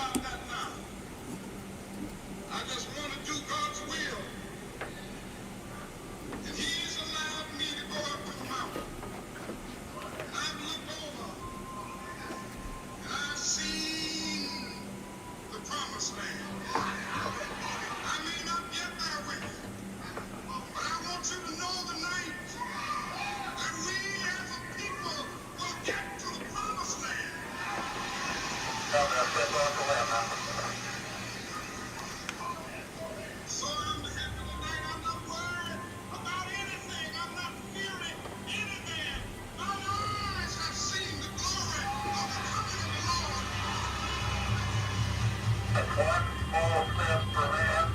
about that now. I just want to do God's will. And He's allowed me to go up to the mountain. And I've looked over and I've seen the promised land. I may not get there with you, but I want you to know tonight that we as a people will get to the promised land. So I'm happy tonight. I'm not worried about anything. I'm not fearing anything. My eyes have seen the glory of the coming of the Lord. That's one small step for man.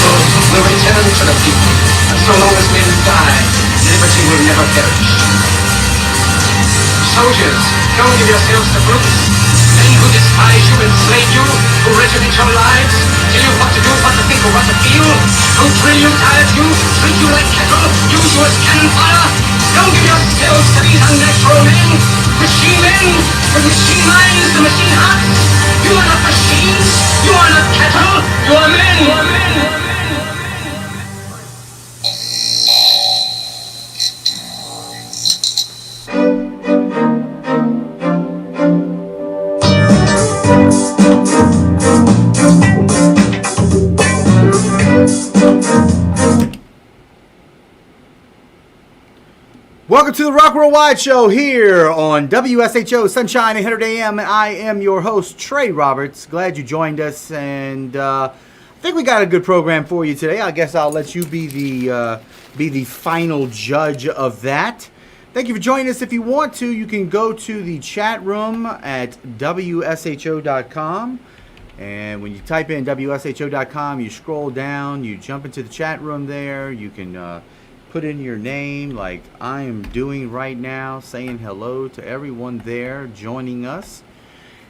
People will return to the people, and so long as men die, liberty will never perish. Soldiers, don't give yourselves to brutes. Men who despise you, enslave you, who regiment your lives, tell you what to do, what to think, or what to feel, who drill you, diet you, treat you like cattle, use you as cannon fodder. Don't give yourselves to these unnatural men, machine men, with machine minds and machine hearts. You are not machines, you are not cattle, you are men, you are men, you are men. Welcome to the Rock Worldwide Show here on WSHO Sunshine 800 AM, and I am your host, Trey Roberts. Glad you joined us, and I think we got a good program for you today. I guess I'll let you be the final judge of that. Thank you for joining us. If you want to, you can go to the chat room at WSHO.com, and when you type in WSHO.com, you scroll down, you jump into the chat room there. You can put in your name like I am doing right now, saying hello to everyone there joining us.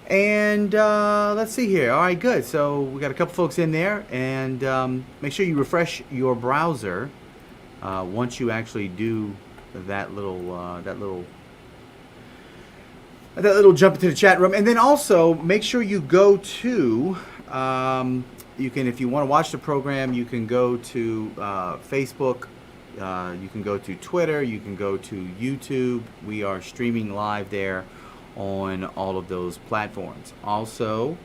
And let's see here. All right, good. So we got a couple folks in there, and make sure you refresh your browser once you actually do that little jump into the chat room. And then also make sure you go to you can, if you want to watch the program, you can go to Facebook. You can go to Twitter, you can go to YouTube. We are streaming live there on all of those platforms. Also,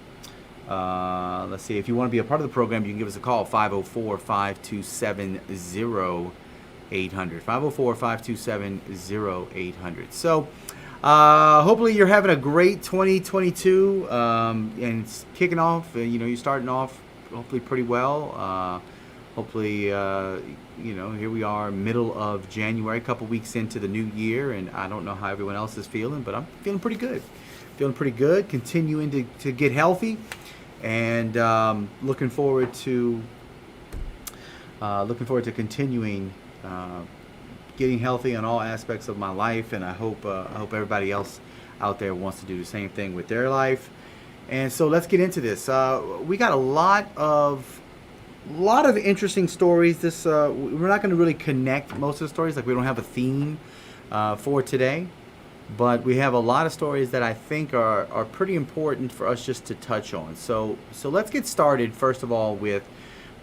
let's see, if you want to be a part of the program, you can give us a call, 504-527-0800. 504-527-0800. So, hopefully you're having a great 2022, and it's kicking off, you're starting off hopefully pretty well. Hopefully, here we are, middle of January, a couple weeks into the new year, and I don't know how everyone else is feeling, but I'm feeling pretty good. Continuing to get healthy, and looking forward to continuing getting healthy on all aspects of my life, and I hope everybody else out there wants to do the same thing with their life. And so let's get into this. We got a lot of interesting stories. This we're not going to really connect most of the stories, like we don't have a theme for today, but we have a lot of stories that I think are pretty important for us just to touch on. So let's get started first of all with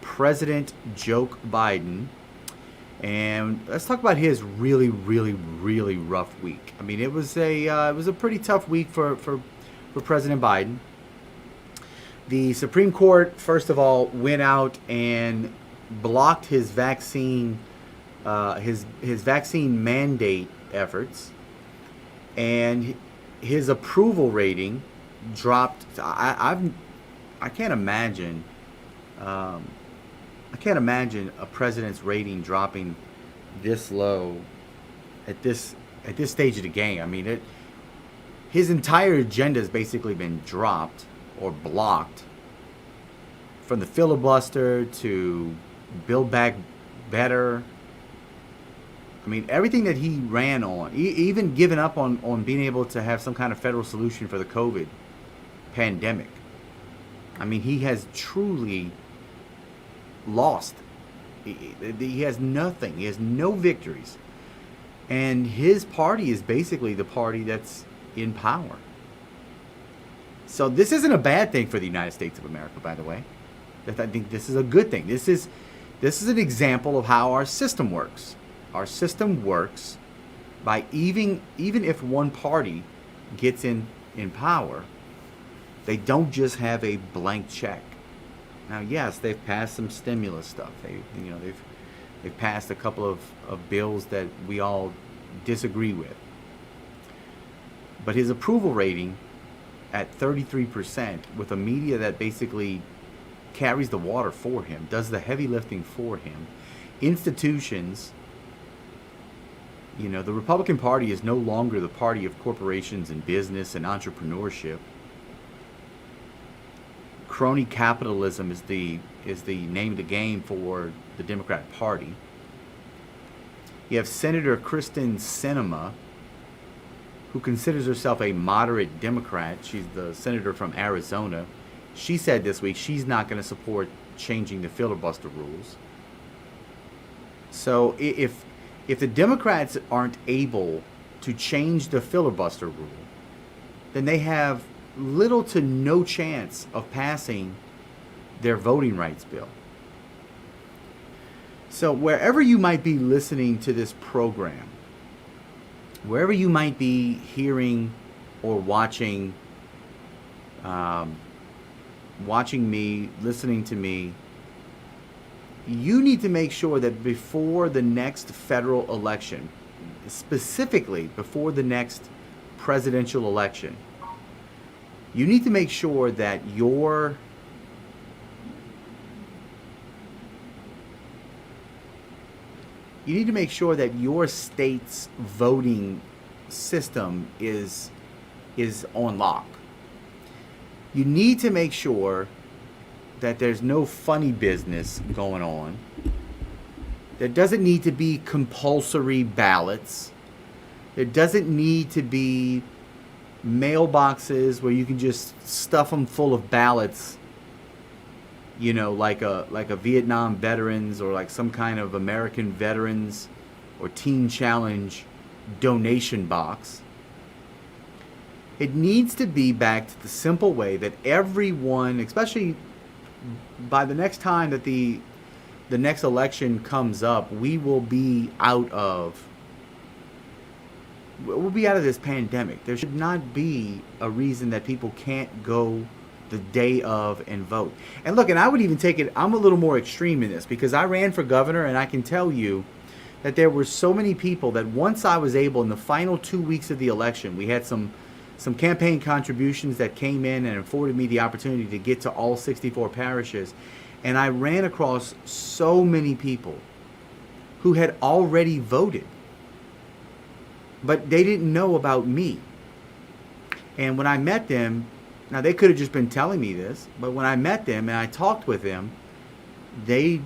President Joe Biden, and let's talk about his really rough week. I mean, it was a pretty tough week for President Biden. The Supreme Court, first of all, went out and blocked his vaccine mandate efforts, and his approval rating dropped. I can't imagine. I can't imagine a president's rating dropping this low at this stage of the game. I mean, his entire agenda has basically been dropped or blocked, from the filibuster to Build Back Better. I mean, everything that he ran on, even giving up on being able to have some kind of federal solution for the COVID pandemic. I mean, he has truly lost. He has nothing. He has no victories. And his party is basically the party that's in power. So this isn't a bad thing for the United States of America, by the way. I think this is a good thing. This is an example of how our system works. Our system works by even if one party gets in power, they don't just have a blank check. Now, yes, they've passed some stimulus stuff. They've passed a couple of bills that we all disagree with. But his approval rating at 33%, with a media that basically carries the water for him, does the heavy lifting for him, institutions, the Republican Party is no longer the party of corporations and business and entrepreneurship. Crony capitalism is the name of the game for the Democrat Party. You have Senator Kristen Sinema, who considers herself a moderate Democrat. She's the senator from Arizona. She said this week she's not going to support changing the filibuster rules. So if the Democrats aren't able to change the filibuster rule, then they have little to no chance of passing their voting rights bill. So wherever you might be listening to this program, wherever you might be hearing or watching me, listening to me, you need to make sure that before the next federal election, specifically before the next presidential election, you need to make sure that your state's voting system is on lock. You need to make sure that there's no funny business going on. There doesn't need to be compulsory ballots. There doesn't need to be mailboxes where you can just stuff them full of ballots, like a Vietnam veterans or like some kind of American veterans or Teen Challenge donation box. It needs to be back to the simple way that everyone, especially by the next time that the next election comes up, we'll be out of this pandemic. There should not be a reason that people can't go the day of and vote. And look, and I would even take it, I'm a little more extreme in this because I ran for governor, and I can tell you that there were so many people that once I was able, in the final 2 weeks of the election, we had some campaign contributions that came in and afforded me the opportunity to get to all 64 parishes. And I ran across so many people who had already voted, but they didn't know about me. And when I met them, now they could have just been telling me this, but when I met them and I talked with them, they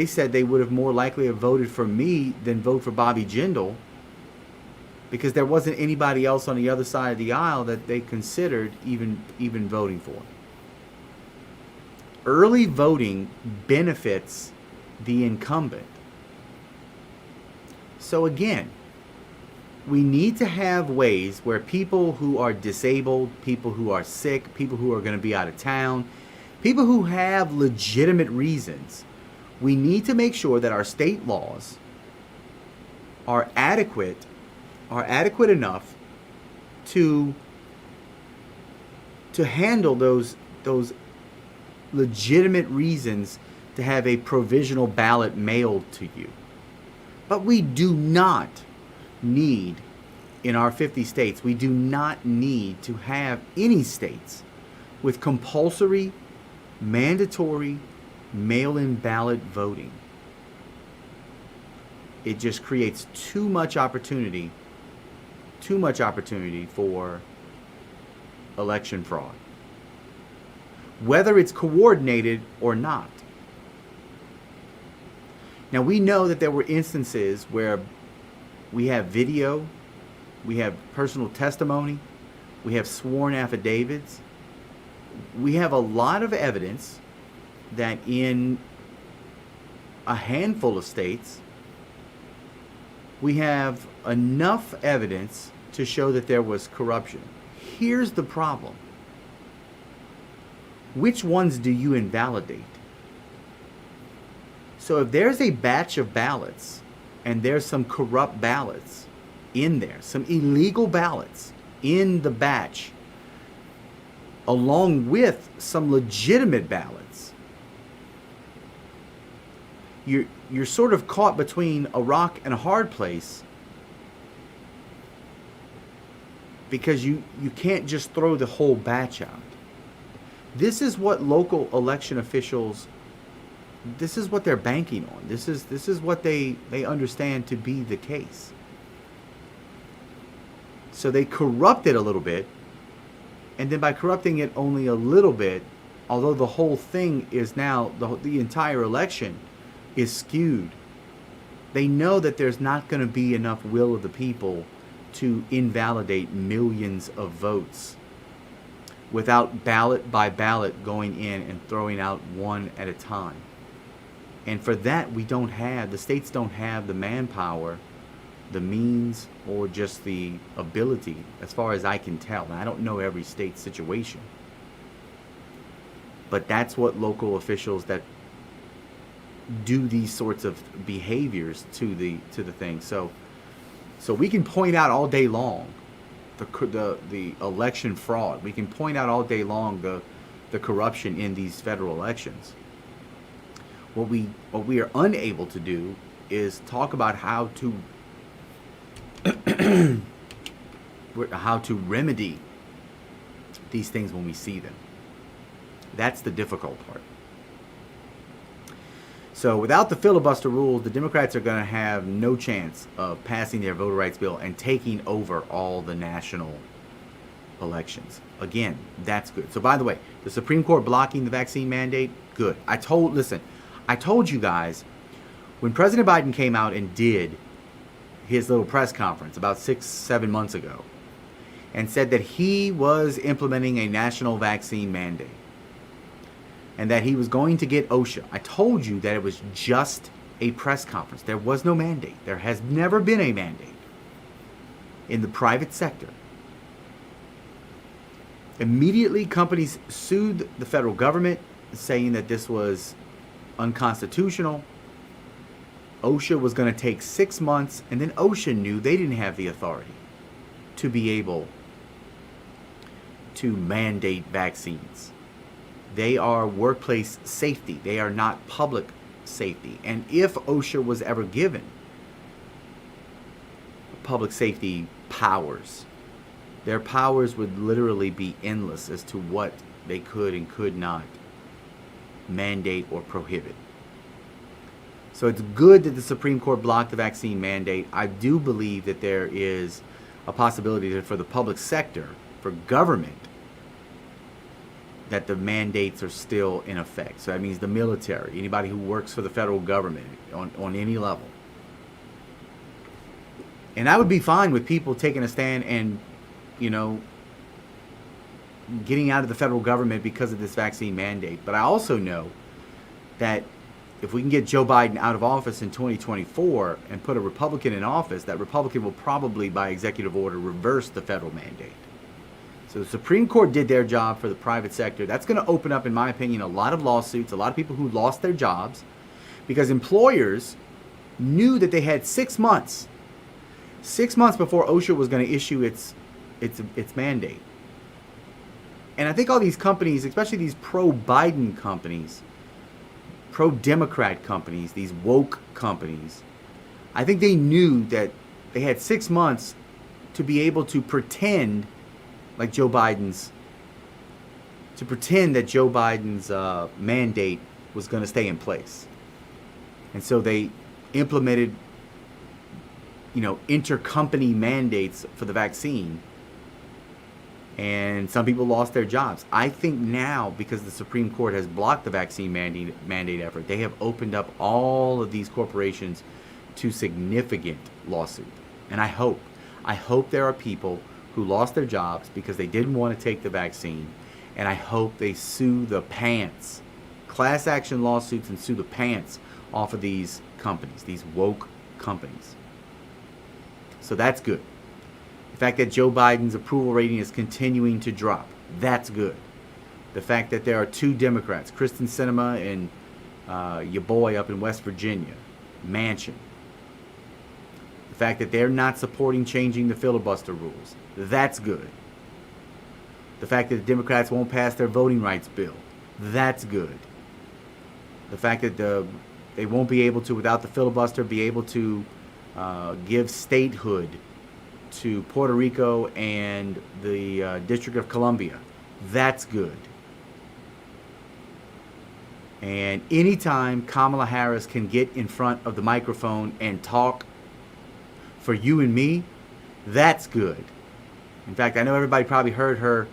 said they would have more likely have voted for me than vote for Bobby Jindal, because there wasn't anybody else on the other side of the aisle that they considered even voting for. Early voting benefits the incumbent. So again, we need to have ways where people who are disabled, people who are sick, people who are going to be out of town, people who have legitimate reasons, we need to make sure that our state laws are adequate enough to handle those legitimate reasons to have a provisional ballot mailed to you. But we do not need, in our 50 states, we do not need to have any states with compulsory, mandatory, mail-in ballot voting. It just creates too much opportunity for election fraud, whether it's coordinated or not. Now, we know that there were instances where we have video, we have personal testimony, we have sworn affidavits. We have a lot of evidence that in a handful of states, We have enough evidence to show that there was corruption. Here's the problem. Which ones do you invalidate? So if there's a batch of ballots and there's some corrupt ballots in there, some illegal ballots in the batch, along with some legitimate ballots, you're sort of caught between a rock and a hard place, because you can't just throw the whole batch out. This is what local election officials, this is what they're banking on. This is what they understand to be the case. So they corrupt it a little bit, and then by corrupting it only a little bit, although the whole thing is now, the entire election is skewed, they know that there's not going to be enough will of the people to invalidate millions of votes without ballot by ballot going in and throwing out one at a time. And for that, the states don't have the manpower, the means, or just the ability, as far as I can tell. And I don't know every state's situation, but that's what local officials that do these sorts of behaviors to the thing. So we can point out all day long the election fraud. We can point out all day long the corruption in these federal elections. What we are unable to do is talk about how to remedy these things when we see them. That's the difficult part. So without the filibuster rules, the Democrats are going to have no chance of passing their voter rights bill and taking over all the national elections. Again, that's good. So by the way, the Supreme Court blocking the vaccine mandate, good. I told you guys, when President Biden came out and did his little press conference about 6-7 months ago and said that he was implementing a national vaccine mandate and that he was going to get OSHA, I told you that it was just a press conference. There was no mandate. There has never been a mandate in the private sector. Immediately, companies sued the federal government, saying that this was unconstitutional. OSHA was going to take 6 months, and then OSHA knew they didn't have the authority to be able to mandate vaccines. They are workplace safety. They are not public safety. And if OSHA was ever given public safety powers, their powers would literally be endless as to what they could and could not mandate or prohibit. So it's good that the Supreme Court blocked the vaccine mandate. I do believe that there is a possibility for the public sector, for government, that the mandates are still in effect. So that means the military, anybody who works for the federal government on any level. And I would be fine with people taking a stand and, getting out of the federal government because of this vaccine mandate. But I also know that if we can get Joe Biden out of office in 2024 and put a Republican in office, that Republican will probably, by executive order, reverse the federal mandate. So the Supreme Court did their job for the private sector. That's going to open up, in my opinion, a lot of lawsuits, a lot of people who lost their jobs, because employers knew that they had 6 months. 6 months before OSHA was going to issue its mandate. And I think all these companies, especially these pro-Biden companies, pro-Democrat companies, these woke companies, I think they knew that they had 6 months to be able to pretend that Joe Biden's mandate was going to stay in place. And so they implemented, intercompany mandates for the vaccine. And some people lost their jobs. I think now, because the Supreme Court has blocked the vaccine mandate effort, they have opened up all of these corporations to significant lawsuit. And I hope there are people who lost their jobs because they didn't want to take the vaccine. And I hope they sue the pants, class action lawsuits, and sue the pants off of these companies, these woke companies. So that's good. The fact that Joe Biden's approval rating is continuing to drop, that's good. The fact that there are two Democrats, Kristen Sinema and your boy up in West Virginia, Manchin. The fact that they're not supporting changing the filibuster rules, that's good. The fact that the Democrats won't pass their voting rights bill, that's good. The fact that they won't be able to, without the filibuster, be able to give statehood to Puerto Rico and the District of Columbia, that's good. And anytime Kamala Harris can get in front of the microphone and talk for you and me, that's good. In fact, I know everybody probably heard her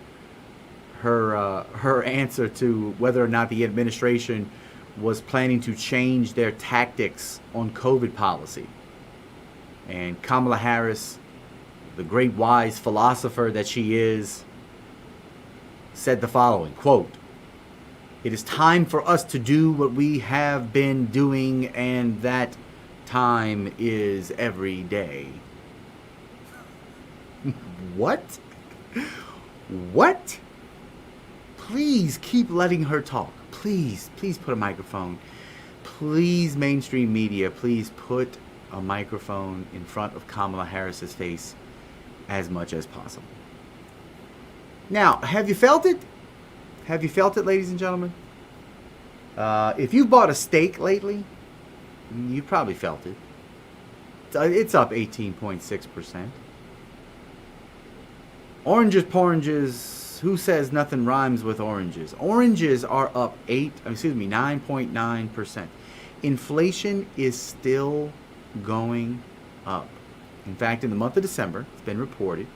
answer to whether or not the administration was planning to change their tactics on COVID policy. And Kamala Harris, the great wise philosopher that she is, said the following, quote, "It is time for us to do what we have been doing, and that time is every day." What? What? Please keep letting her talk. Please put a microphone. Please, mainstream media, please put a microphone in front of Kamala Harris's face as much as possible. Now, have you felt it? Have you felt it, ladies and gentlemen? If you bought a steak lately, you probably felt it. It's up 18.6%. Oranges, poranges, who says nothing rhymes with oranges? Oranges are up 9.9%. Inflation is still going up. In fact, in the month of December, it's been reported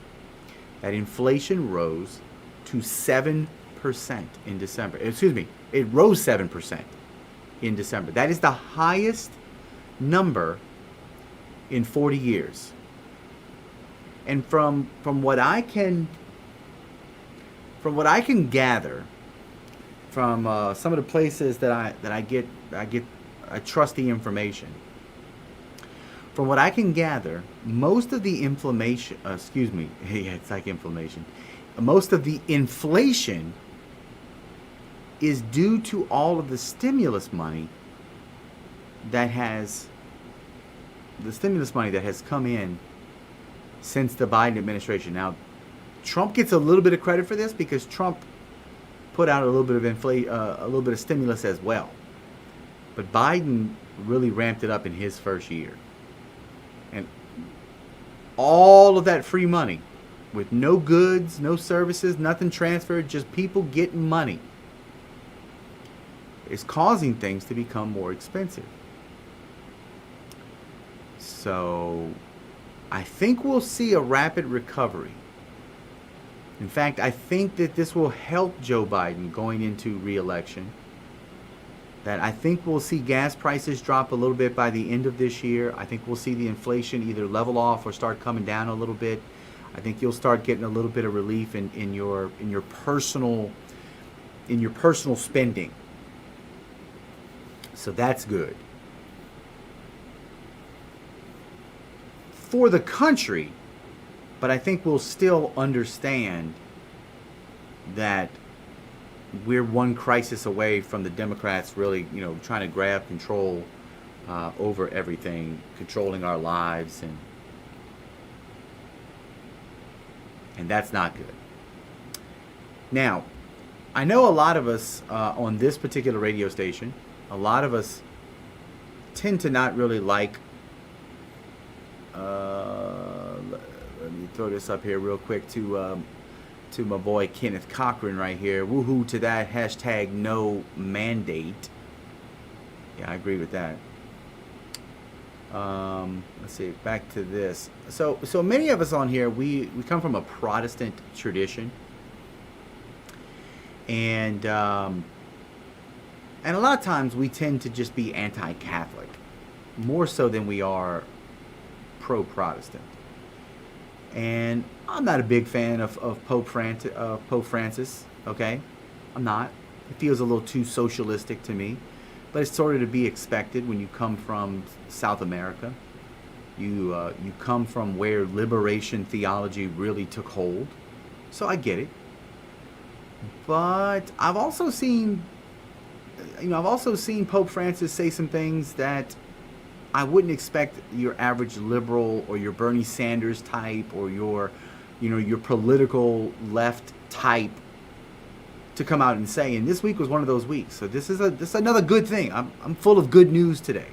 that inflation rose to 7% in December. It rose 7% in December. That is the highest number in 40 years. And from what I can gather from some of the places that I trust the information. From what I can gather, most of the inflammation, it's like inflammation. Most of the inflation is due to all of the stimulus money that has come in since the Biden administration. Now, Trump gets a little bit of credit for this because Trump put out a little bit of stimulus as well. But Biden really ramped it up in his first year. And all of that free money with no goods, no services, nothing transferred, just people getting money, is causing things to become more expensive. So I think we'll see a rapid recovery. In fact, I think that this will help Joe Biden going into re-election. That I think we'll see gas prices drop a little bit by the end of this year. I think we'll see the inflation either level off or start coming down a little bit. I think you'll start getting a little bit of relief in your personal spending. So that's good. For the country, but I think we'll still understand that we're one crisis away from the Democrats really, trying to grab control over everything, controlling our lives, and that's not good. Now, I know a lot of us on this particular radio station, a lot of us tend to not really like. Let me throw this up here real quick to my boy Kenneth Cochran right here. Woohoo to that hashtag no mandate. Yeah, I agree with that. Let's see, back to this. So many of us on here, we come from a Protestant tradition. And a lot of times we tend to just be anti-Catholic, more so than we are pro-Protestant. And I'm not a big fan of Pope Francis, okay? I'm not. It feels a little too socialistic to me. But it's sort of to be expected when you come from South America. You come from where liberation theology really took hold, so I get it. But I've also seen Pope Francis say some things that I wouldn't expect your average liberal or your Bernie Sanders type or your political left type to come out and say. And this week was one of those weeks. So this is another good thing. I'm full of good news today.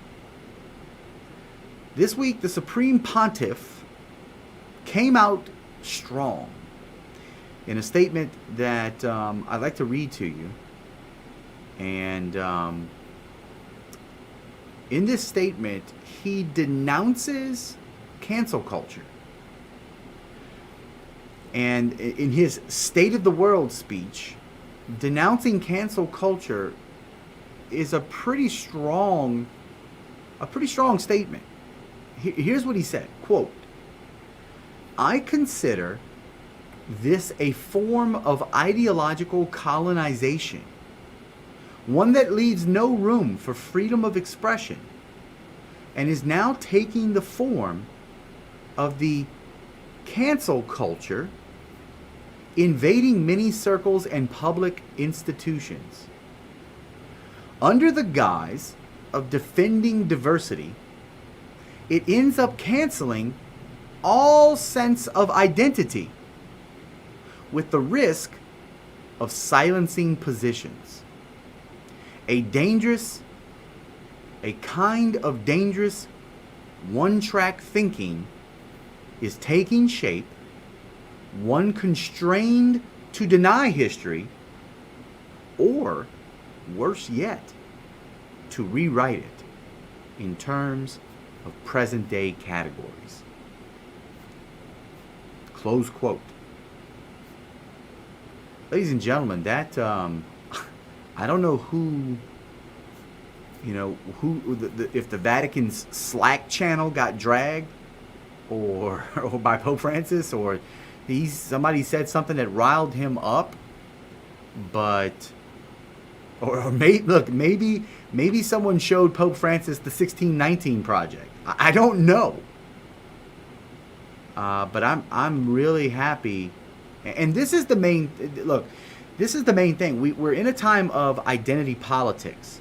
This week, the Supreme Pontiff came out strong in a statement that I'd like to read to you. And in this statement, he denounces cancel culture. And in his State of the World speech, denouncing cancel culture is a pretty strong statement. Here's what he said, quote, "I consider this a form of ideological colonization, one that leaves no room for freedom of expression, and is now taking the form of the cancel culture, invading many circles and public institutions. Under the guise of defending diversity, it ends up canceling all sense of identity, with the risk of silencing positions. A kind of dangerous one-track thinking is taking shape, one constrained to deny history, or, worse yet, to rewrite it in terms of present-day categories." Close quote. Ladies and gentlemen, that I don't know if the Vatican's Slack channel got dragged, or by Pope Francis, or somebody said something that riled him up, but maybe someone showed Pope Francis the 1619 Project. I don't know, but I'm really happy, and this is the main look. This is the main thing. We're in a time of identity politics.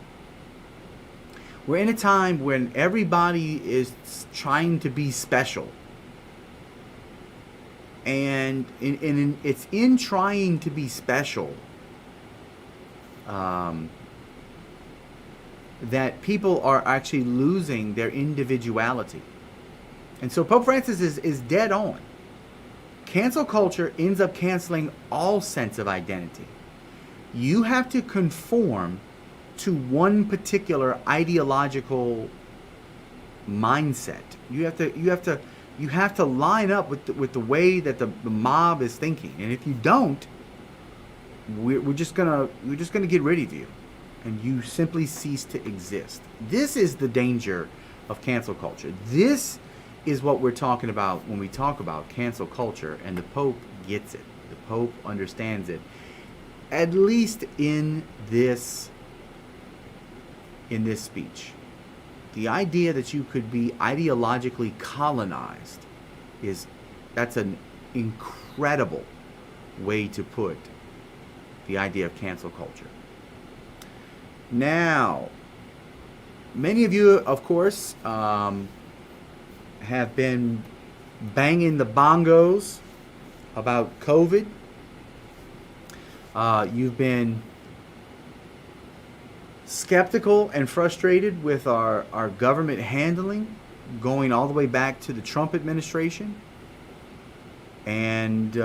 We're in a time when everybody is trying to be special. And it's in trying to be special that people are actually losing their individuality. And so Pope Francis is dead on. Cancel culture ends up canceling all sense of identity. You have to conform to one particular ideological mindset. You have to line up with the way that the mob is thinking. And if you don't, we're just gonna get rid of you, and you simply cease to exist. This is the danger of cancel culture. This is what we're talking about when we talk about cancel culture, and the Pope gets it. The Pope understands it, at least in this speech. The idea that you could be ideologically colonized that's an incredible way to put the idea of cancel culture. Now, many of you, of course, have been banging the bongos about COVID. You've been skeptical and frustrated with our government handling, going all the way back to the Trump administration. And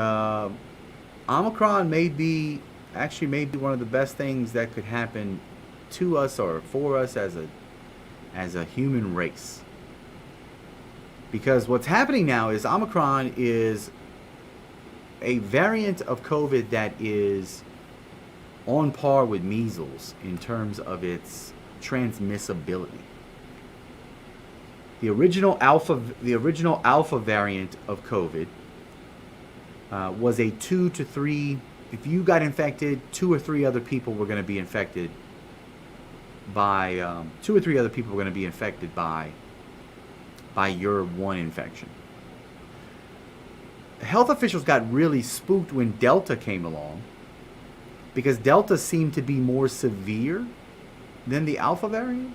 Omicron may be one of the best things that could happen to us or for us as a human race. Because what's happening now is Omicron is a variant of COVID that is on par with measles in terms of its transmissibility. The original alpha variant of COVID was a 2 to 3. If you got infected, 2 or 3 other people were going to be infected by by your one infection. Health officials got really spooked when Delta came along because Delta seemed to be more severe than the Alpha variant,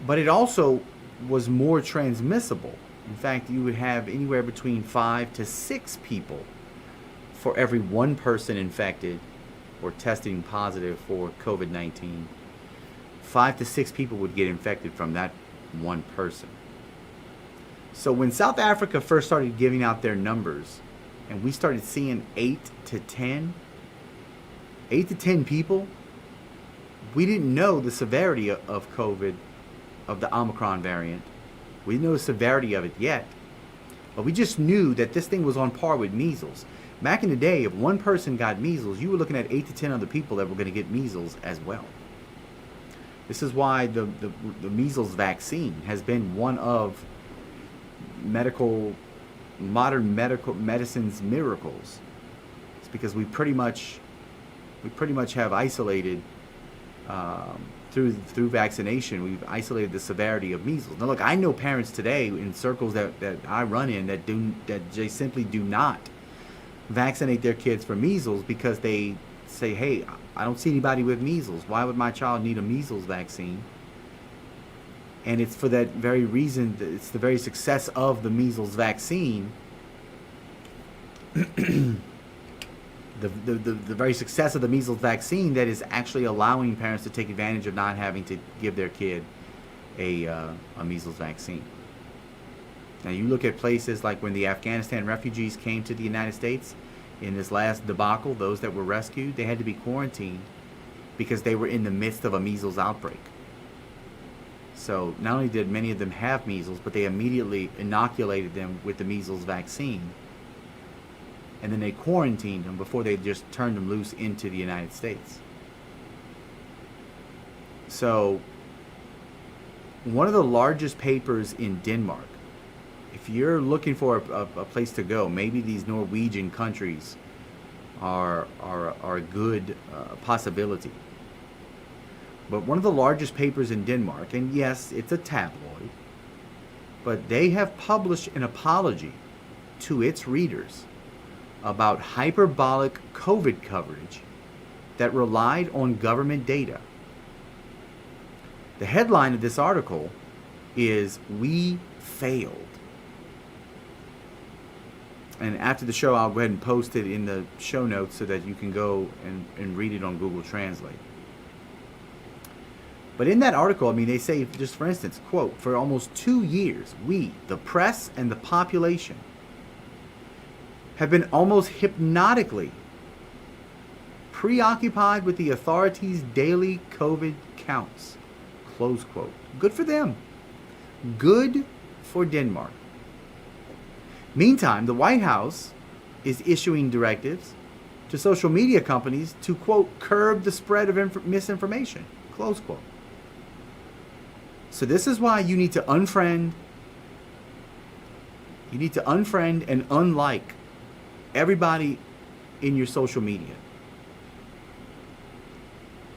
but it also was more transmissible. In fact, you would have anywhere between 5 to 6 people for every one person infected or testing positive for COVID-19. 5 to 6 people would get infected from that one person. So when South Africa first started giving out their numbers and we started seeing 8 to 10 people, we didn't know the severity of COVID, of the Omicron variant. We didn't know the severity of it yet. But we just knew that this thing was on par with measles. Back in the day, if one person got measles, you were looking at 8 to 10 other people that were going to get measles as well. This is why the measles vaccine has been one of modern medical medicine's miracles. It's because we pretty much have isolated through vaccination. We've isolated the severity of measles. Now, look, I know parents today in circles that I run in that they simply do not vaccinate their kids for measles because they say, "Hey, I don't see anybody with measles. Why would my child need a measles vaccine?" And it's for that very reason. It's the very success of the measles vaccine. The very success of the measles vaccine that is actually allowing parents to take advantage of not having to give their kid a measles vaccine. Now you look at places like when the Afghanistan refugees came to the United States in this last debacle, those that were rescued, they had to be quarantined because they were in the midst of a measles outbreak. So not only did many of them have measles, but they immediately inoculated them with the measles vaccine. And then they quarantined them before they just turned them loose into the United States. So one of the largest papers in Denmark, if you're looking for a place to go, maybe these Norwegian countries are a good possibility. But one of the largest papers in Denmark, and yes, it's a tabloid, but they have published an apology to its readers about hyperbolic COVID coverage that relied on government data. The headline of this article is "We Failed." And after the show, I'll go ahead and post it in the show notes so that you can go and read it on Google Translate. But in that article, I mean, they say, just for instance, quote, "For almost 2 years, we, the press and the population, have been almost hypnotically preoccupied with the authorities' daily COVID counts." Close quote. Good for them. Good for Denmark. Meantime, the White House is issuing directives to social media companies to, quote, "curb the spread of misinformation." Close quote. So this is why you need to unfriend and unlike everybody in your social media.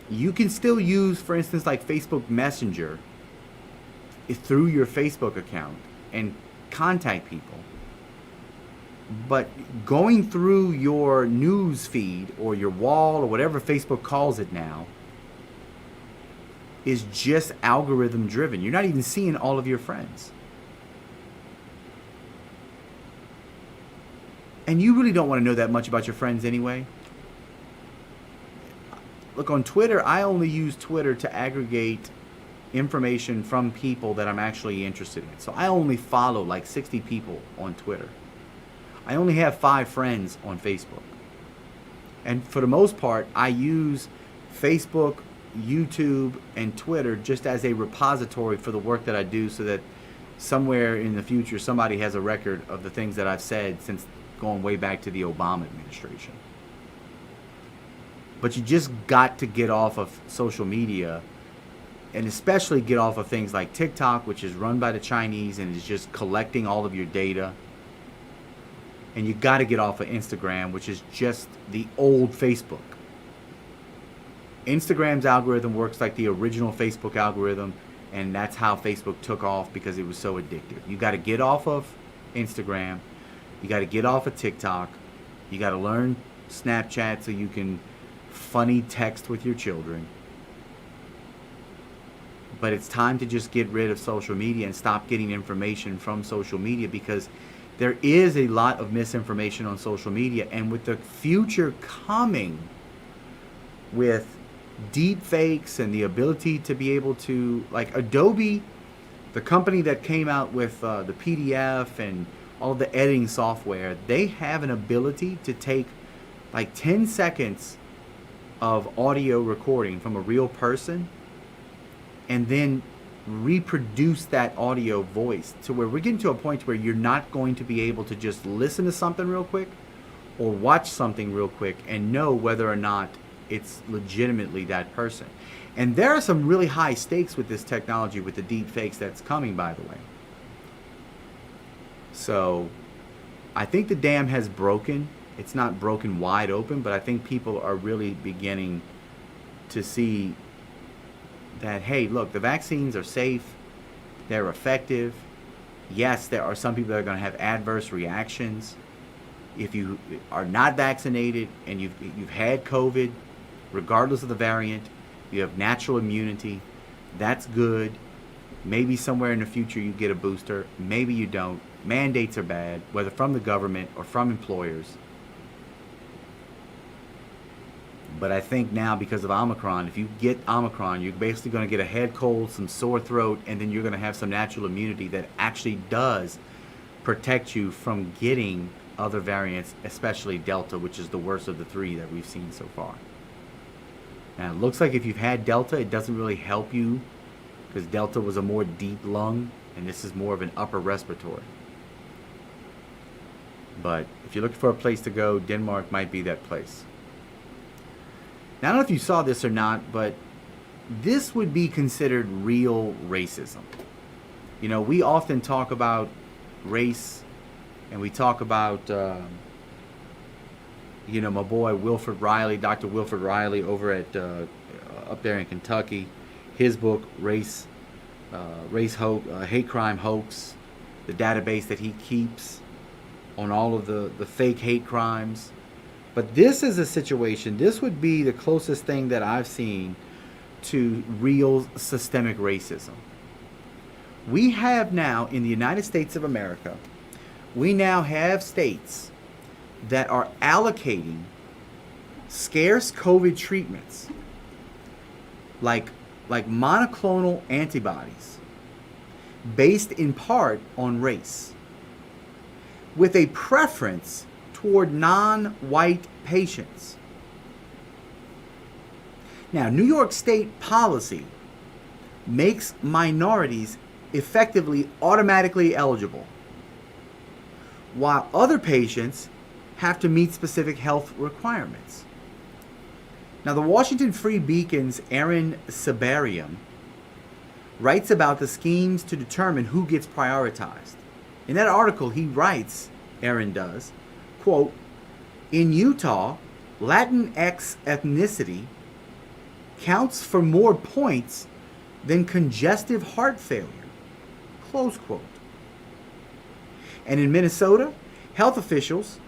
You can still use, for instance, like Facebook Messenger through your Facebook account and contact people. But going through your news feed or your wall or whatever Facebook calls it now is just algorithm driven. You're not even seeing all of your friends. And you really don't want to know that much about your friends anyway. Look, on Twitter, I only use Twitter to aggregate information from people that I'm actually interested in. So I only follow like 60 people on Twitter. I only have 5 friends on Facebook. And for the most part, I use Facebook, YouTube, and Twitter just as a repository for the work that I do so that somewhere in the future somebody has a record of the things that I've said since going way back to the Obama administration. But you just got to get off of social media, and especially get off of things like TikTok, which is run by the Chinese and is just collecting all of your data. And you got to get off of Instagram, which is just the old Facebook. Instagram's algorithm works like the original Facebook algorithm. And that's how Facebook took off, because it was so addictive. You got to get off of Instagram. You got to get off of TikTok. You got to learn Snapchat so you can funny text with your children. But it's time to just get rid of social media and stop getting information from social media, because there is a lot of misinformation on social media. And with the future coming with deep fakes and the ability to be able to, like Adobe, the company that came out with the PDF and all the editing software, they have an ability to take like 10 seconds of audio recording from a real person and then reproduce that audio voice to where we're getting to a point where you're not going to be able to just listen to something real quick or watch something real quick and know whether or not it's legitimately that person. And there are some really high stakes with this technology, with the deep fakes that's coming, by the way. So I think the dam has broken. It's not broken wide open, but I think people are really beginning to see that, hey, look, the vaccines are safe, they're effective. Yes, there are some people that are going to have adverse reactions. If you are not vaccinated and you've had COVID, regardless of the variant, you have natural immunity, that's good. Maybe somewhere in the future you get a booster, maybe you don't. Mandates are bad, whether from the government or from employers. But I think now, because of Omicron, if you get Omicron, you're basically going to get a head cold, some sore throat, and then you're going to have some natural immunity that actually does protect you from getting other variants, especially Delta, which is the worst of the three that we've seen so far. Now, it looks like if you've had Delta, it doesn't really help you, because Delta was a more deep lung, and this is more of an upper respiratory. But if you're looking for a place to go, Denmark might be that place. Now, I don't know if you saw this or not, but this would be considered real racism. You know, we often talk about race, and we talk about, my boy Wilfred Riley, Dr. Wilfred Riley over at up there in Kentucky. His book, Hate Crime Hoax, the database that he keeps on all of the fake hate crimes. But this is a situation, this would be the closest thing that I've seen to real systemic racism. We have now, in the United States of America, we now have states that are allocating scarce COVID treatments, like monoclonal antibodies, based in part on race, with a preference toward non-white patients. Now, New York State policy makes minorities effectively automatically eligible, while other patients have to meet specific health requirements. Now, the Washington Free Beacon's Aaron Sabarium writes about the schemes to determine who gets prioritized. In that article, he writes, Aaron does, quote, "In Utah, Latinx ethnicity counts for more points than congestive heart failure," close quote. And in Minnesota, health officials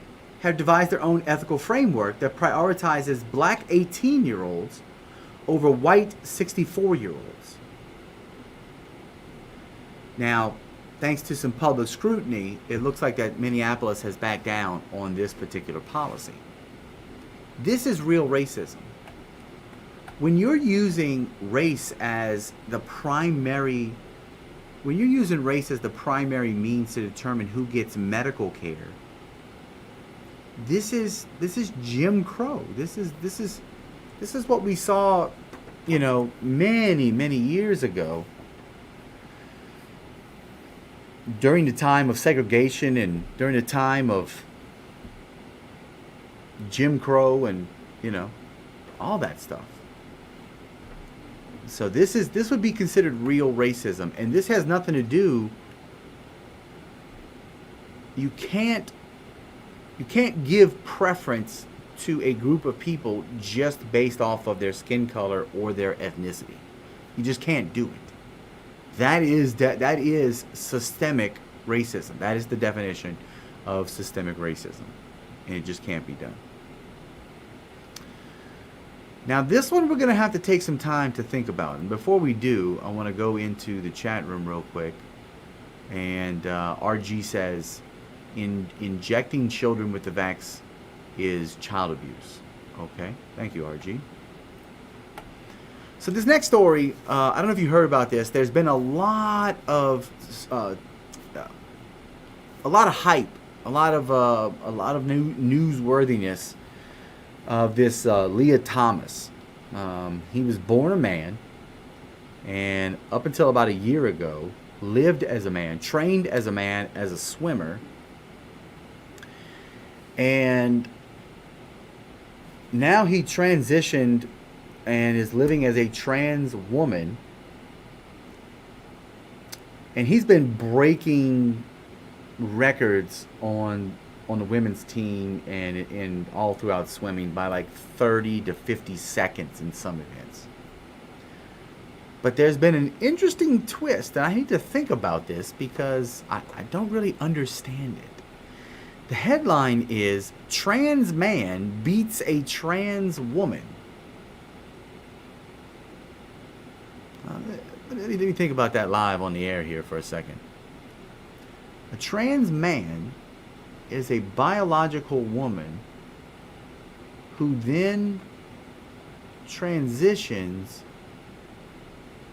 have devised their own ethical framework that prioritizes black 18-year-olds over white 64-year-olds. Now, thanks to some public scrutiny, it looks like that Minneapolis has backed down on this particular policy. This is real racism. When you're using race as the primary means to determine who gets medical care, this is Jim Crow. This is what we saw, many years ago, during the time of segregation and during the time of Jim Crow and, all that stuff. So this would be considered real racism, and this has nothing to do. You can't give preference to a group of people just based off of their skin color or their ethnicity. You just can't do it. That is systemic racism. That is the definition of systemic racism, and it just can't be done. Now, this one we're going to have to take some time to think about. And before we do, I want to go into the chat room real quick. And RG says, injecting children with the vax is child abuse. Okay, thank you, RG. So this next story, I don't know if you heard about this. There's been a lot of hype, a lot of newsworthiness of this Leah Thomas. He was born a man, and up until about a year ago, lived as a man, trained as a man, as a swimmer, and now he transitioned and is living as a trans woman, and he's been breaking records on the women's team and all throughout swimming by like 30 to 50 seconds in some events. But there's been an interesting twist, and I need to think about this because I don't really understand it. The headline is, trans man beats a trans woman. Let me think about that live on the air here for a second. A trans man is a biological woman who then transitions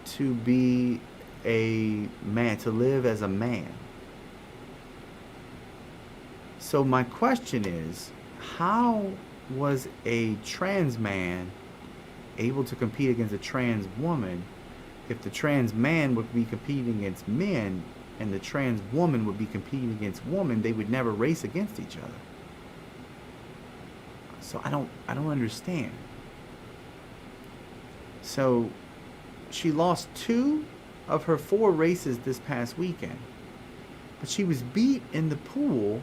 to be a man, to live as a man. So my question is, how was a trans man able to compete against a trans woman if the trans man would be competing against men and the trans woman would be competing against women? They would never race against each other. So I don't understand. So she lost 2 of her 4 races this past weekend, but she was beat in the pool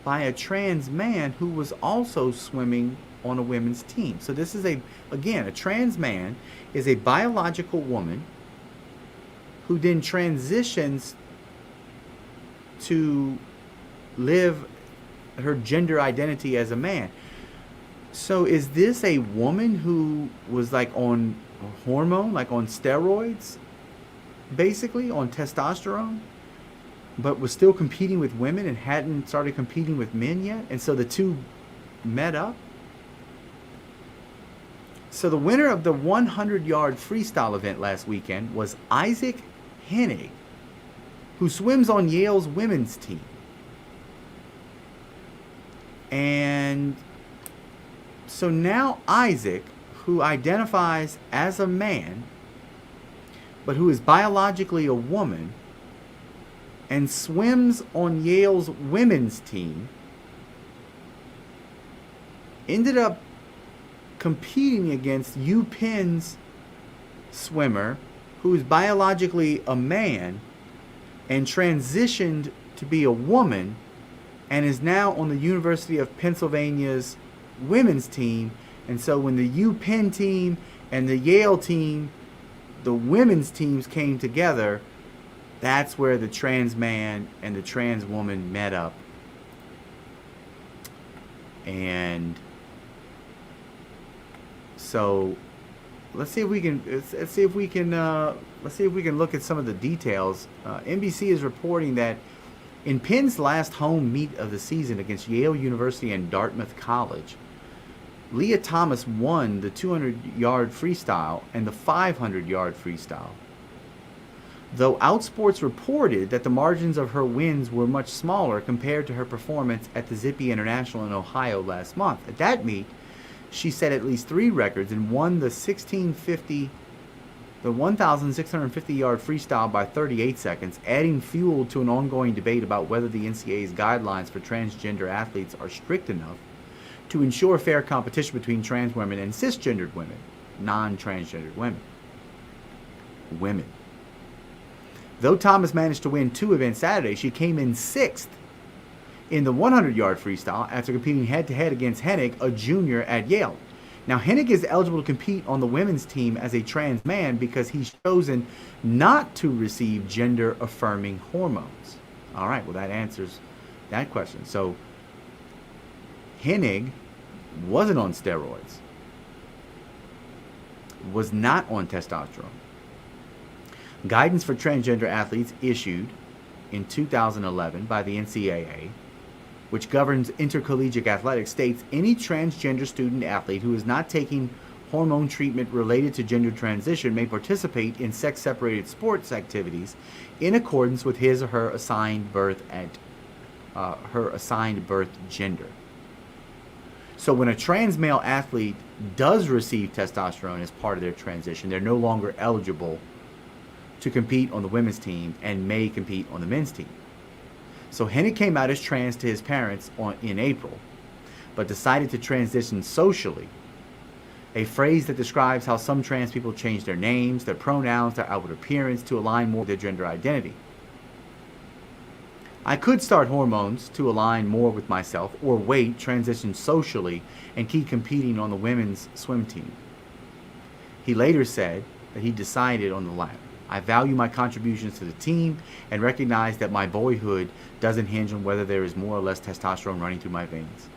by a trans man who was also swimming on a women's team. So this is a trans man is a biological woman who then transitions to live her gender identity as a man. So is this a woman who was like on hormone, like on steroids, basically on testosterone, but was still competing with women and hadn't started competing with men yet? And so the two met up? So the winner of the 100-yard freestyle event last weekend was Isaac Hennig, who swims on Yale's women's team. And so now Isaac, who identifies as a man, but who is biologically a woman, and swims on Yale's women's team, ended up competing against UPenn's swimmer, who is biologically a man and transitioned to be a woman, and is now on the University of Pennsylvania's women's team. And so when the UPenn team and the Yale team, the women's teams came together, that's where the trans man and the trans woman met up. And so let's see if we can look at some of the details. NBC is reporting that in Penn's last home meet of the season against Yale University and Dartmouth College, Leah Thomas won the 200-yard freestyle and the 500-yard freestyle. Though Outsports reported that the margins of her wins were much smaller compared to her performance at the Zippy International in Ohio last month. At that meet, she set at least 3 records and won the 1,650-yard freestyle by 38 seconds, adding fuel to an ongoing debate about whether the NCAA's guidelines for transgender athletes are strict enough to ensure fair competition between trans women and cisgendered women, non-transgendered women. Though Thomas managed to win 2 events Saturday, she came in 6th in the 100-yard freestyle after competing head-to-head against Hennig, a junior at Yale. Now, Hennig is eligible to compete on the women's team as a trans man because he's chosen not to receive gender-affirming hormones. All right, well, that answers that question. So, Hennig wasn't on steroids, was not on testosterone. Guidance for transgender athletes issued in 2011 by the NCAA, which governs intercollegiate athletics, states any transgender student athlete who is not taking hormone treatment related to gender transition may participate in sex-separated sports activities in accordance with his or her assigned birth gender. So when a trans male athlete does receive testosterone as part of their transition, they're no longer eligible to compete on the women's team and may compete on the men's team. So Hennig came out as trans to his parents in April, but decided to transition socially, a phrase that describes how some trans people change their names, their pronouns, their outward appearance to align more with their gender identity. I could start hormones to align more with myself, or wait, transition socially, and keep competing on the women's swim team. He later said that he decided on the latter. I value my contributions to the team and recognize that my boyhood doesn't hinge on whether there is more or less testosterone running through my veins.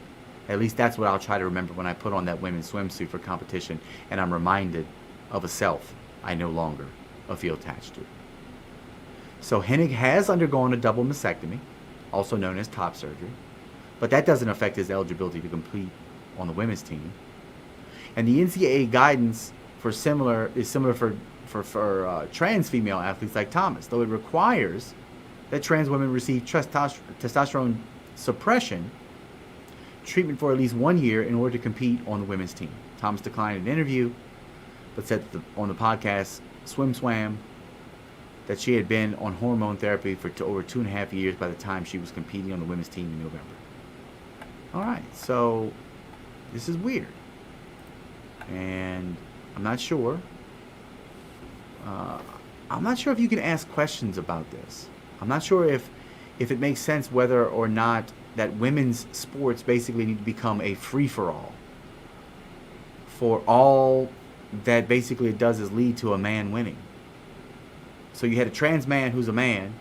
At least that's what I'll try to remember when I put on that women's swimsuit for competition and I'm reminded of a self I no longer feel attached to. So Hennig has undergone a double mastectomy, also known as top surgery, but that doesn't affect his eligibility to compete on the women's team. And the NCAA guidance is similar for trans female athletes like Thomas, though it requires that trans women receive testosterone suppression treatment for at least 1 year in order to compete on the women's team. Thomas declined an interview, but said on the podcast Swam that she had been on hormone therapy for over 2.5 years by the time she was competing on the women's team in November. All right, so this is weird, and I'm not sure. I'm not sure if you can ask questions about this. I'm not sure if it makes sense whether or not that women's sports basically need to become a free-for-all. For all that basically it does is lead to a man winning. So you had a trans man who's a man,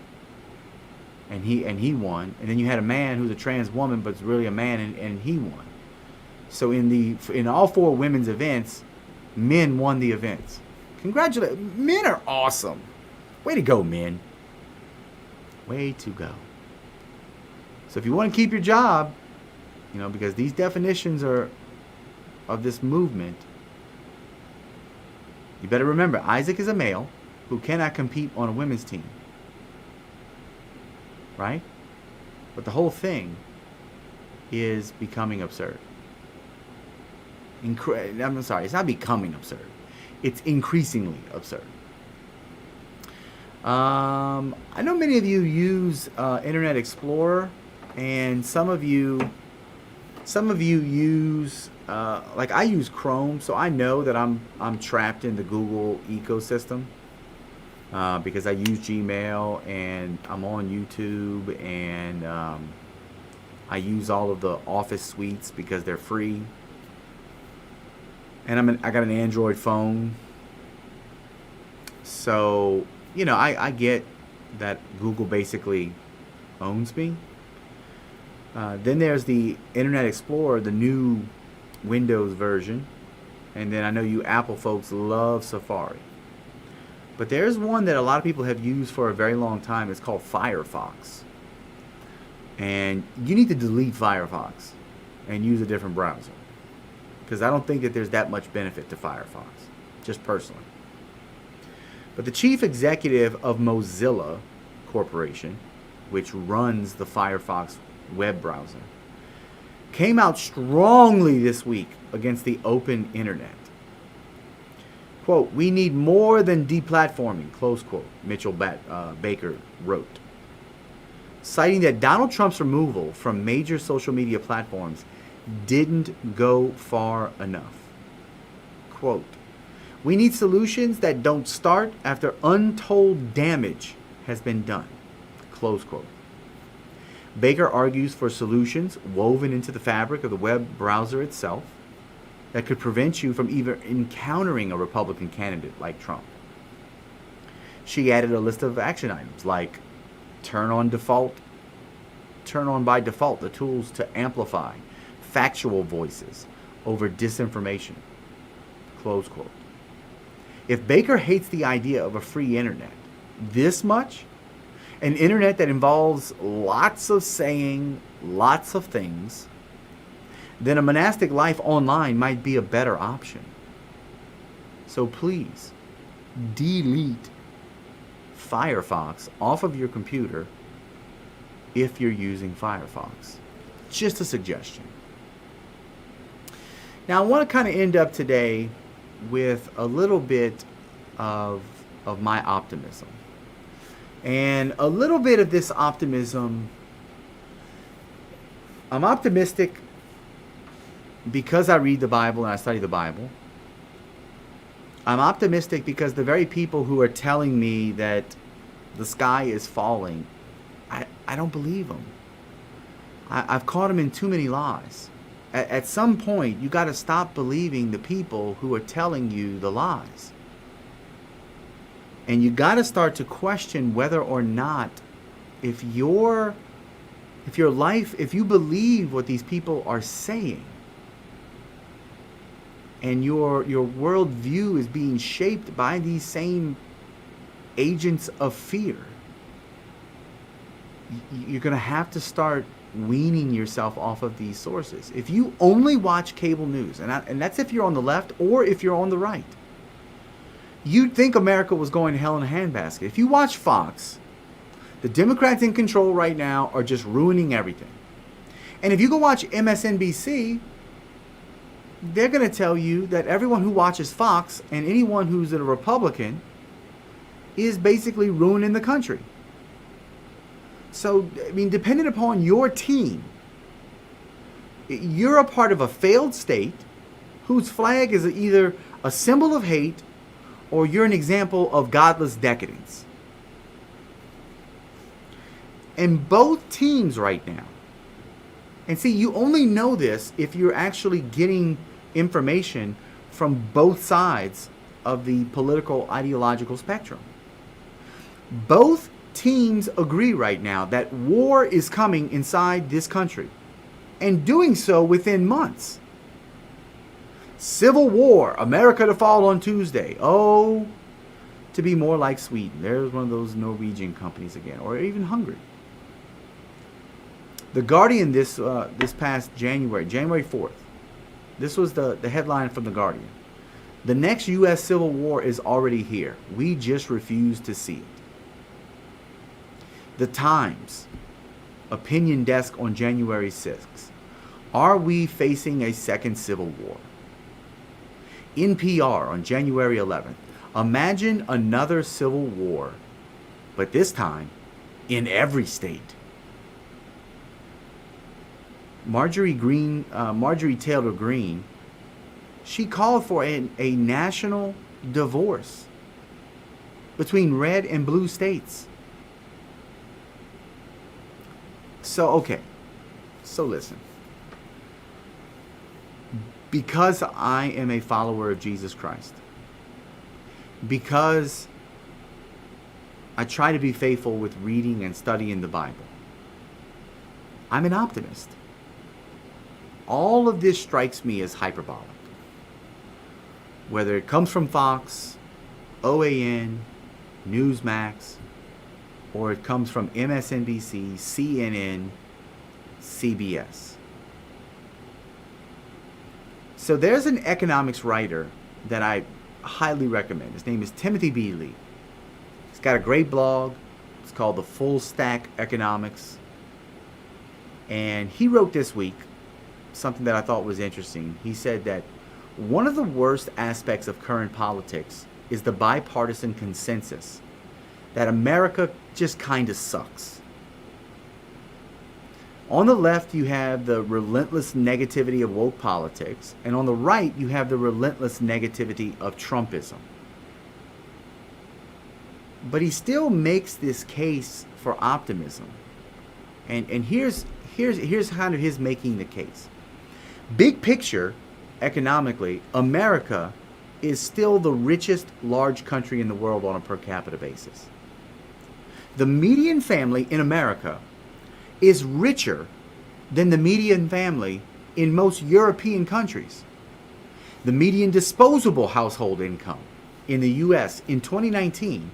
and he won, and then you had a man who's a trans woman but it's really a man and he won. So in all 4 women's events, men won the events. Congratulations. Men are awesome. Way to go, men. Way to go. So if you want to keep your job, because these definitions are of this movement, you better remember Isaac is a male who cannot compete on a women's team. Right? But the whole thing is becoming absurd. I'm sorry, it's not becoming absurd. It's increasingly absurd. I know many of you use Internet Explorer, and some of you use like I use Chrome, so I know that I'm trapped in the Google ecosystem because I use Gmail and I'm on YouTube and I use all of the Office suites because they're free. And I got an Android phone. So, I get that Google basically owns me. Then there's the Internet Explorer, the new Windows version. And then I know you Apple folks love Safari. But there's one that a lot of people have used for a very long time. It's called Firefox. And you need to delete Firefox and use a different browser. Because I don't think that there's that much benefit to Firefox, just personally. But the chief executive of Mozilla Corporation, which runs the Firefox web browser, came out strongly this week against the open internet. Quote, "We need more than deplatforming," close quote, Mitchell Baker wrote, citing that Donald Trump's removal from major social media platforms didn't go far enough. Quote, "We need solutions that don't start after untold damage has been done." Close quote. Baker argues for solutions woven into the fabric of the web browser itself, that could prevent you from even encountering a Republican candidate like Trump. She added a list of action items like turn on by default the tools to amplify factual voices over disinformation. Close quote. If Baker hates the idea of a free internet this much, an internet that involves lots of saying lots of things, then a monastic life online might be a better option. So please, delete Firefox off of your computer if you're using Firefox. Just a suggestion. Now I want to kind of end up today with a little bit of my optimism. And a little bit of this optimism, I'm optimistic because I read the Bible and I study the Bible. I'm optimistic because the very people who are telling me that the sky is falling, I don't believe them. I've caught them in too many lies. At some point, you got to stop believing the people who are telling you the lies. And you got to start to question whether or not if you believe what these people are saying, and your worldview is being shaped by these same agents of fear, you're going to have to start weaning yourself off of these sources. If you only watch cable news, and that's if you're on the left or if you're on the right, you'd think America was going to hell in a handbasket. If you watch Fox, the Democrats in control right now are just ruining everything. And if you go watch MSNBC, they're going to tell you that everyone who watches Fox and anyone who's a Republican is basically ruining the country. So, I mean, depending upon your team, you're a part of a failed state whose flag is either a symbol of hate or you're an example of godless decadence. And both teams right now, and see, you only know this if you're actually getting information from both sides of the political ideological spectrum. Both teams agree right now that war is coming inside this country, and doing so within months. Civil war, America to fall on Tuesday. Oh, to be more like Sweden. There's one of those Norwegian companies again, or even Hungary. The Guardian this past January 4th, this was the headline from The Guardian. The next U.S. Civil War is already here. We just refuse to see it. The Times, opinion desk on January 6th. Are we facing a second civil war? NPR on January 11th. Imagine another civil war, but this time in every state. Marjorie Taylor Greene, she called for a national divorce between red and blue states. So listen. Because I am a follower of Jesus Christ, because I try to be faithful with reading and studying the Bible, I'm an optimist. All of this strikes me as hyperbolic. Whether it comes from Fox, OAN, Newsmax, or it comes from MSNBC, CNN, CBS. So there's an economics writer that I highly recommend. His name is Timothy B. Lee. He's got a great blog. It's called The Full Stack Economics. And he wrote this week something that I thought was interesting. He said that one of the worst aspects of current politics is the bipartisan consensus that America just kind of sucks. On the left, you have the relentless negativity of woke politics, and on the right, you have the relentless negativity of Trumpism. But he still makes this case for optimism. And here's kind of his making the case. Big picture, economically, America is still the richest large country in the world on a per capita basis. The median family in America is richer than the median family in most European countries. The median disposable household income in the U.S. in 2019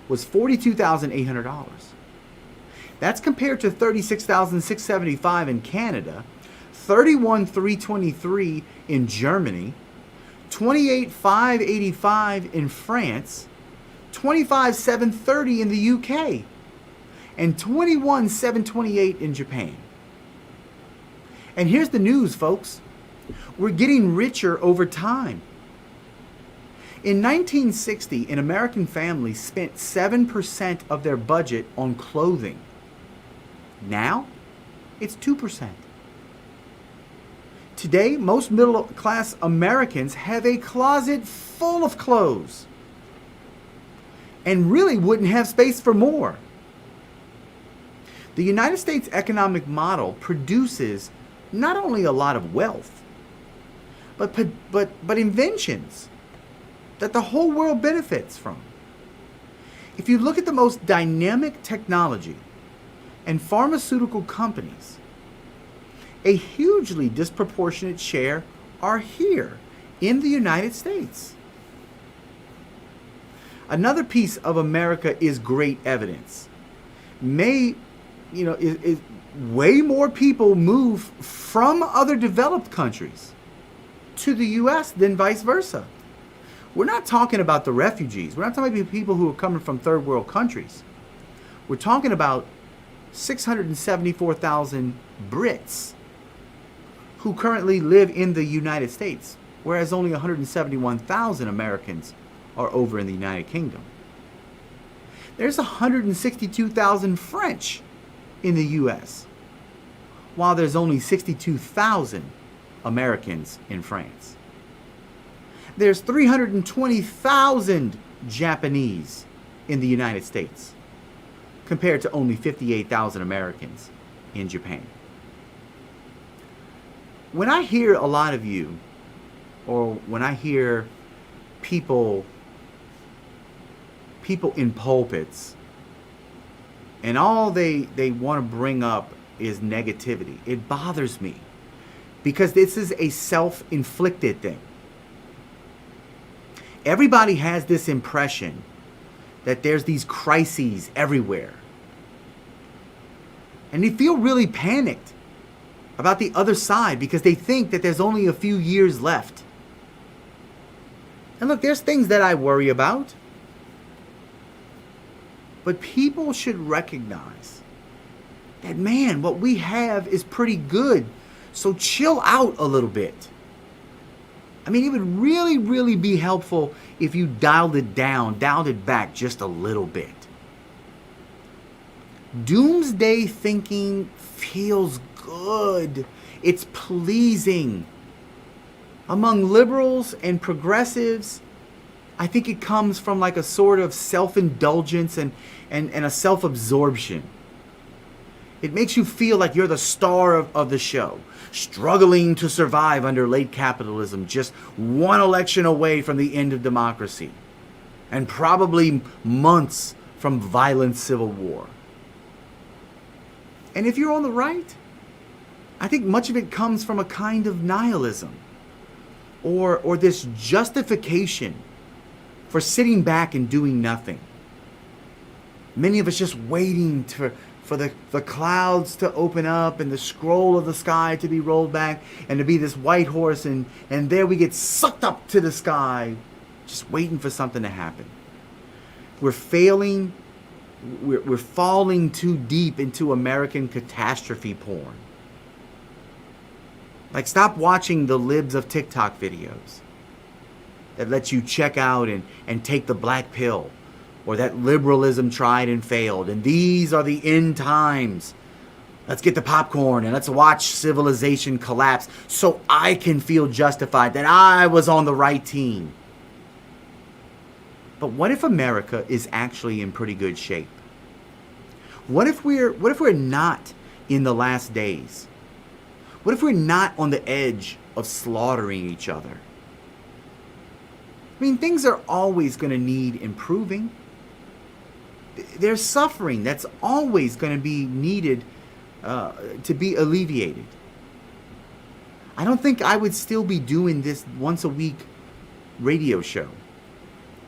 was $42,800. That's compared to $36,675 in Canada, $31,323 in Germany, $28,585 in France, $25,730 in the UK, and $21,728 in Japan. And here's the news, folks. We're getting richer over time. In 1960, an American family spent 7% of their budget on clothing. Now, it's 2%. Today, most middle-class Americans have a closet full of clothes and really wouldn't have space for more. The United States economic model produces not only a lot of wealth, but inventions that the whole world benefits from. If you look at the most dynamic technology and pharmaceutical companies, a hugely disproportionate share are here in the United States. Another piece of America is great evidence. Way more people move from other developed countries to the U.S. than vice versa. We're not talking about the refugees. We're not talking about people who are coming from third world countries. We're talking about 674,000 Brits who currently live in the United States, whereas only 171,000 Americans are over in the United Kingdom. There's 162,000 French in the U.S., while there's only 62,000 Americans in France. There's 320,000 Japanese in the United States, compared to only 58,000 Americans in Japan. When I hear a lot of you, or when I hear people in pulpits, and all they want to bring up is negativity, it bothers me, because this is a self-inflicted thing. Everybody has this impression that there's these crises everywhere, and they feel really panicked about the other side because they think that there's only a few years left. And look, there's things that I worry about, but people should recognize that, man, what we have is pretty good, so chill out a little bit. I mean, it would really, really be helpful if you dialed it back just a little bit. Doomsday thinking feels good. It's pleasing. Among liberals and progressives, I think it comes from like a sort of self-indulgence and a self-absorption. It makes you feel like you're the star of the show, struggling to survive under late capitalism, just one election away from the end of democracy, and probably months from violent civil war. And if you're on the right, I think much of it comes from a kind of nihilism, or this justification for sitting back and doing nothing. Many of us just waiting for the clouds to open up and the scroll of the sky to be rolled back and to be this white horse, and there we get sucked up to the sky, just waiting for something to happen. We're falling too deep into American catastrophe porn. Like, stop watching the libs of TikTok videos that let you check out and take the black pill, or that liberalism tried and failed, and these are the end times. Let's get the popcorn and let's watch civilization collapse so I can feel justified that I was on the right team. But what if America is actually in pretty good shape? What if we're not in the last days? What if we're not on the edge of slaughtering each other? I mean, things are always going to need improving. There's suffering that's always going to be needed to be alleviated. I don't think I would still be doing this once a week radio show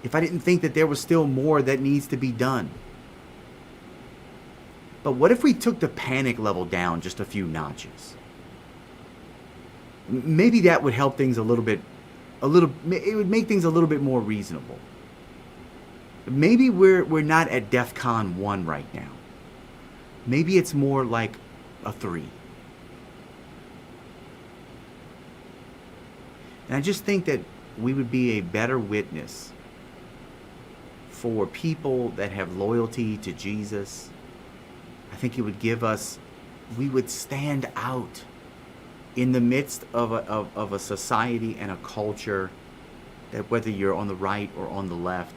if I didn't think that there was still more that needs to be done. But what if we took the panic level down just a few notches? Maybe that would help things it would make things a little bit more reasonable. Maybe we're not at DEFCON 1 right now. Maybe it's more like a 3. And I just think that we would be a better witness for people that have loyalty to Jesus. I think it would give us, we would stand out in the midst of a society and a culture that, whether you're on the right or on the left,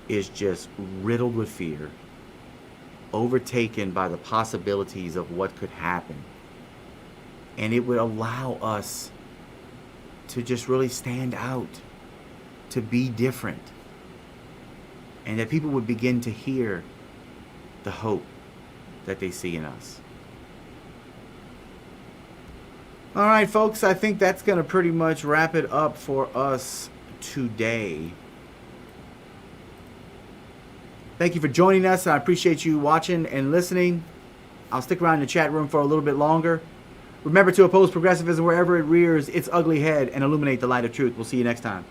is just riddled with fear, overtaken by the possibilities of what could happen. And it would allow us to just really stand out, to be different, and that people would begin to hear the hope that they see in us. All right, folks, I think that's going to pretty much wrap it up for us today. Thank you for joining us. I appreciate you watching and listening. I'll stick around in the chat room for a little bit longer. Remember to oppose progressivism wherever it rears its ugly head and illuminate the light of truth. We'll see you next time.